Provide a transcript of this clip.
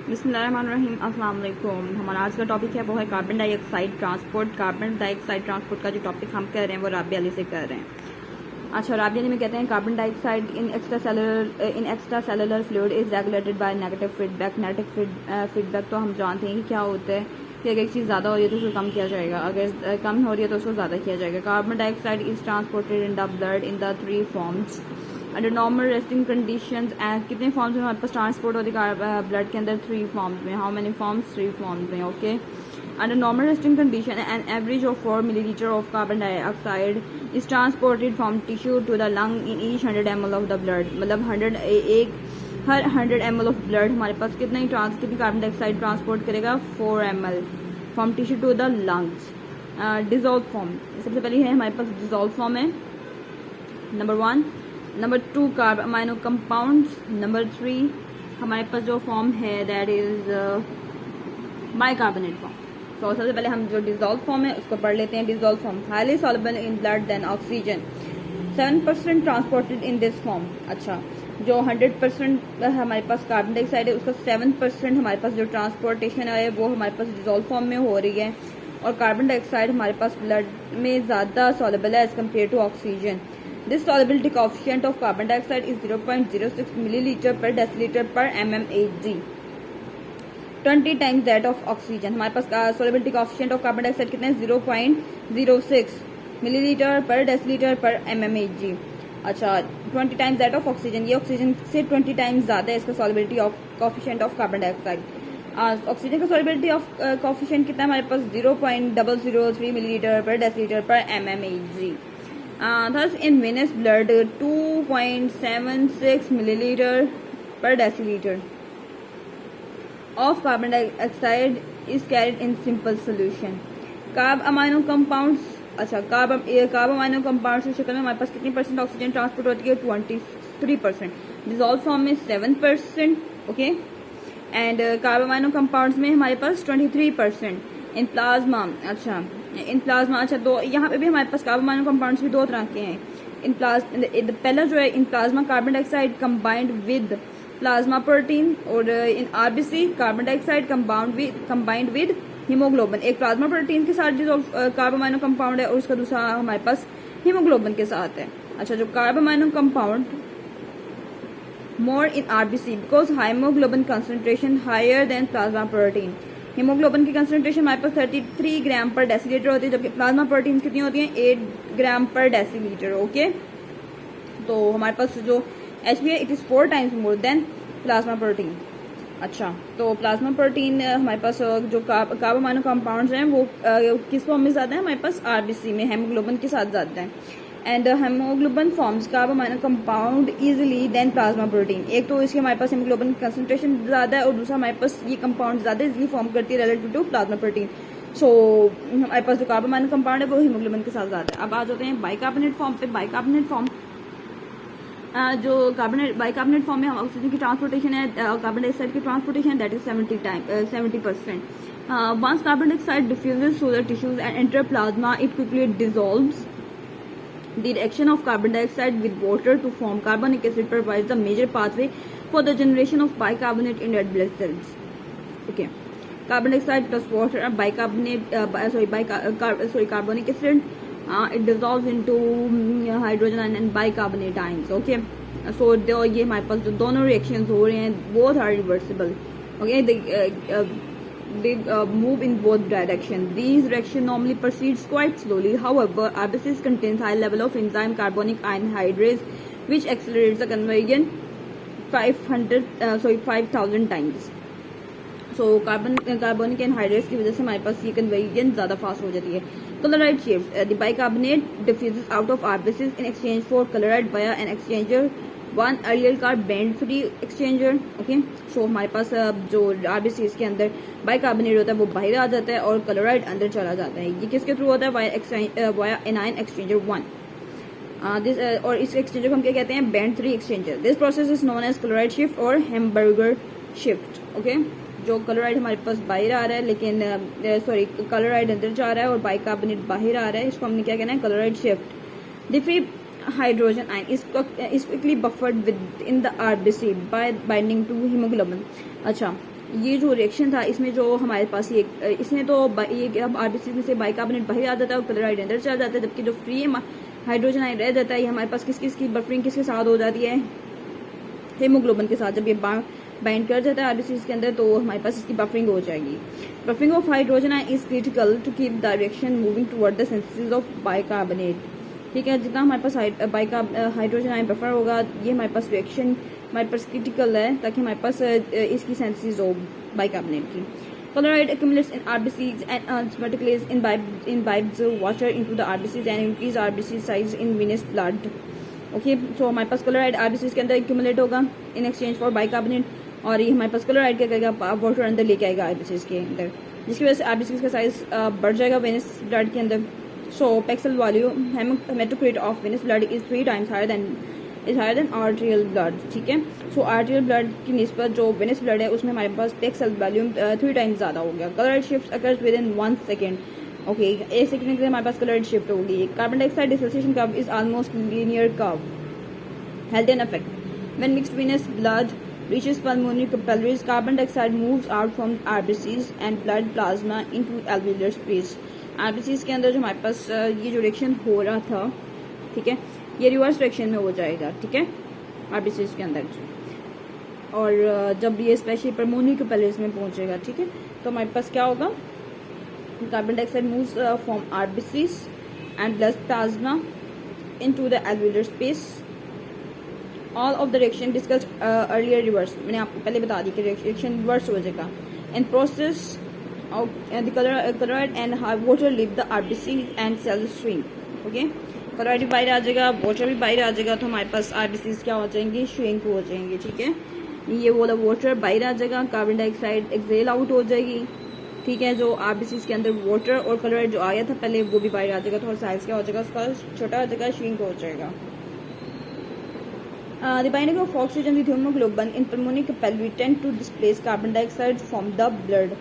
बिस्मिल्लाहिर्रहमानिर्रहीम, अस्सलाम वालेकुम। हमारा आज का टॉपिक है वो है carbon dioxide transport. Carbon dioxide transport का जो टॉपिक हम कर रहे हैं वो राबिया अली से कर रहे हैं। अच्छा, राबिया अली में कहते हैं carbon dioxide in extra cellular fluid is regulated by negative feedback. Negative feedback तो हम जानते हैं कि क्या होता है कि अगर एक चीज़ ज़्यादा हो रही है तो उसको कम किया जाएगा, अगर कम हो रही है तो उसको ज़्यादा किया जाएगा। Carbon dioxide is transported in the blood in the 3 forms under normal resting conditions. कितने फॉर्म्स में हमारे पास ट्रांसपोर्ट होती है ब्लड के अंदर? 3 फॉर्म्स में। How many forms? 3 फॉर्म्स में। Okay, under normal resting condition an average of 4 millilitre of carbon dioxide is transported from tissue to the lung in each 100 ml of the blood. मतलब 100 ml of blood हमारे पास कितनी carbon dioxide transport करेगा? 4 ml from tissue to the lungs. Dissolve form सबसे पहले है हमारे पास dissolve form है, number 1। Number 2 carb amino compounds. Number 3 हमारे पास जो फॉर्म है that is bicarbonate form. So सबसे पहले हम जो डिजॉल्व फॉर्म है उसको पढ़ लेते हैं। Dissolve form highly soluble in blood than oxygen, 7% transported in this form. अच्छा, जो 100% हमारे पास कार्बन डाइऑक्साइड है उसका 7% हमारे पास जो ट्रांसपोर्टेशन है वो हमारे पास डिजॉल्व फॉर्म में हो रही है, और कार्बन डाइऑक्साइड हमारे पास ब्लड में ज़्यादा सॉल्युबल है as compare to oxygen. This solubility coefficient of carbon dioxide is 0.06 milliliter per deciliter per mmHg, 20 times that of oxygen। हमारे पास solubility coefficient of carbon dioxide कितना है? 0.06 मिलीलीटर पर डेसीलीटर पर mmHg। अच्छा, 20 times that of oxygen, ये oxygen से 20 times ज़्यादा है इसका solubility of coefficient of carbon dioxide। Oxygen का solubility of coefficient कितना है हमारे पास? 0.003 मिलीलीटर पर डेसीलीटर पर mmHg। Thus in venous blood 2.76 milliliter per deciliter of carbon dioxide is carried in simple solution। Carb amino compounds. अच्छा, carb amino compounds की शक्ल में हमारे पास कितनी परसेंट ऑक्सीजन ट्रांसपोर्ट होती है? 23%। डिजॉल्व फॉर्म में 7%। Okay, and carb amino compounds में हमारे पास 23%। इन प्लाज्मा, अच्छा इन प्लाज्मा, अच्छा दो यहाँ पे भी हमारे पास कार्बन अमाइनो कंपाउंड्स भी 2 तरह के हैं। पहला जो है इन plasma carbon dioxide combined with plasma protein, और इन RBC carbon dioxide combined with haemoglobin. एक प्लाज्मा प्रोटीन के साथ जो कार्बन अमाइनो कंपाउंड है और उसका दूसरा हमारे पास हीमोग्लोबिन के साथ है। अच्छा, जो carbon amino compound more in RBC because hemoglobin concentration higher than plasma protein। Haemoglobin की कंसंट्रेशन हमारे पास 33 ग्राम पर डेसीलीटर होती है, जबकि प्लाज्मा प्रोटीन कितनी होती हैं? 8 ग्राम पर डेसीलीटर। ओके, तो हमारे पास जो HB है it is 4 times more than plasma protein. अच्छा, तो प्लाज्मा प्रोटीन हमारे पास जो कार्ब अमाइनो कंपाउंड्स हैं वो किस फॉर्म में ज़्यादा है? हमारे पास RBC में हेमोग्लोबिन के साथ ज़्यादा है। And haemoglobin forms carb amino compound easily than plasma protein. एक तो इसके हमारे पास हेमोग्लोबिन कंसंट्रेशन ज़्यादा है और दूसरा हमारे पास ये कंपाउंड ज़्यादा इजीली फॉर्म करती है रिलेटिव टू प्लाज्मा प्रोटीन। सो हमारे पास जो कार्ब अमाइनो कंपाउंड है वो हीमोग्लोबिन के साथ ज़्यादा है। अब आ जाते हैं बाइकार्बोनेट फॉर्म पे। बाइकार्बोनेट फॉर्म जो बाइकार्बोनेट फॉर्म में ऑक्सीजन की ट्रांसपोर्टेशन है, कार्बन डाइऑक्साइड की transportation that is 70%। Once carbon dioxide diffuses through the tissues and enter plasma it quickly dissolves. The reaction of carbon dioxide with water to form carbonic acid provides the major pathway for the generation of bicarbonate in red blood cells। Okay, carbon dioxide plus water and carbonic acid, it dissolves into hydrogen and bicarbonate ions। Okay, so ये हमारे पास जो दोनों reactions हो रहे हैं both are reversible। Okay, they move in both directions। These reaction normally proceeds quite slowly, however RBCs contains high level of enzyme carbonic anhydrase which accelerates the conversion 5000 times। So carbonic anhydrase की वजह से हमारे पास ये conversion ज़्यादा fast हो जाती है। Chloride shift, the bicarbonate diffuses out of RBCs in exchange for chloride via an exchanger, one earlier car band free exchanger. Okay, so हमारे पास जो आरबीसी के अंदर बाइकार्बोनेट होता है वो बाहर आ जाता है और क्लोराइड अंदर चला जाता है। ये किसके थ्रू होता है? Via anion exchanger 1। और इस एक्सचेंजर को हम क्या कहते हैं? Band three exchanger. This process is known as chloride shift और हैम्बर्गर शिफ्ट। ओके, जो क्लोराइड हमारे पास बाहर आ रहा है लेकिन क्लोराइड अंदर जा रहा है और बाइकार्बोनेट बाहर आ रहा है, इसको हमने क्या कहना है? Chloride shift. The free hydrogen ion is quickly buffered within the RBC by binding to hemoglobin। अच्छा, ये जो रिएक्शन था इसमें जो हमारे पास ये इसमें तो ये आरबीसी में से बाइकार्बोनेट बाहर आ जाता है और क्लोराइड अंदर चला जाता है, जबकि जो फ्री हाइड्रोजन आयन रह जाता है ये हमारे पास किसकी बफरिंग किसके साथ हो जाती है, हेमोग्लोबिन के साथ। जब ये बाइंड कर जाता है आरबीसी के अंदर तो हमारे पास इसकी बफरिंग हो जाएगी। Buffering of hydrogen ion is critical to keep direction moving toward the synthesis of bicarbonate. ठीक है, जितना हमारे पास हाइड्रोजन आयन बफर होगा ये हमारे पास रिएक्शन हमारे पास क्रिटिकल है ताकि हमारे पास इसकी सिंथेसिस हो बाइकार्बोनेट की। Chloride accumulates in RBCs and earns vertically imbibes water into the RBCs and increase RBC size in venous blood. Okay, so हमारे पास क्लोराइड आरबीसीज के अंदर एक्यूमुलेट होगा इन एक्सचेंज फॉर बाइकार्बोनेट, और ये हमारे पास क्लोराइड क्या करेगा, वाटर अंदर लेके आएगा आरबीसीज के अंदर, जिसकी वजह से आरबीसीज का साइज बढ़ जाएगा वेनस ब्लड के अंदर। So packed cell volume haematocrit of venous blood is 3 times higher than arterial blood. ठीक है, सो आर्टेरियल ब्लड की निस्बत जो वेनस ब्लड है उसमें हमारे पास पैक्सल वॉल्यूम 3 times ज़्यादा हो गया। Chloride shift occurs with in 1 second। Okay, 1 second के अंदर हमारे पास क्लोराइड शिफ्ट होगी। Carbon dioxide dissociation curve is almost linear curve. Haldane effect. When mixed venous blood reaches pulmonary capillaries, carbon dioxide moves out from RBCs and blood plasma into alveolar space. RBCs के अंदर जो हमारे पास ये जो reaction हो रहा था, ठीक है, ये रिवर्स डायरेक्शन में हो जाएगा। ठीक है, RBCs के अंदर, और जब ये स्पेशली पल्मोनरी कैपिलरीज में पहुंचेगा, ठीक है, तो हमारे पास क्या होगा, carbon dioxide moves from RBCs and blood plasma into the alveolar space. All of the reaction discussed earlier reverse, मैंने आपको पहले बता दी कि रिएक्शन रिवर्स हो जाएगा। In process the chloride and water leave the RBC and cell shrink. Okay, chloride भी बाहर आ जाएगा, वाटर भी बाहर आ जाएगा, तो हमारे पास आरबीसी क्या हो जाएंगी, श्रिंक हो जाएंगे। ठीक है, ये वाला वाटर बाहर आ जाएगा, कार्बन डाइऑक्साइड एक्सेल आउट हो जाएगी। ठीक है, जो आरबीसी के अंदर वाटर और क्लोराइड जो आया था पहले वो भी बाहर आ जाएगा, तो साइज क्या हो जाएगा, उसका छोटा हो जाएगा, श्रिंक हो जाएगा। The binding of oxygen with hemoglobin in pulmonary capillary tend to displace carbon dioxide from the blood.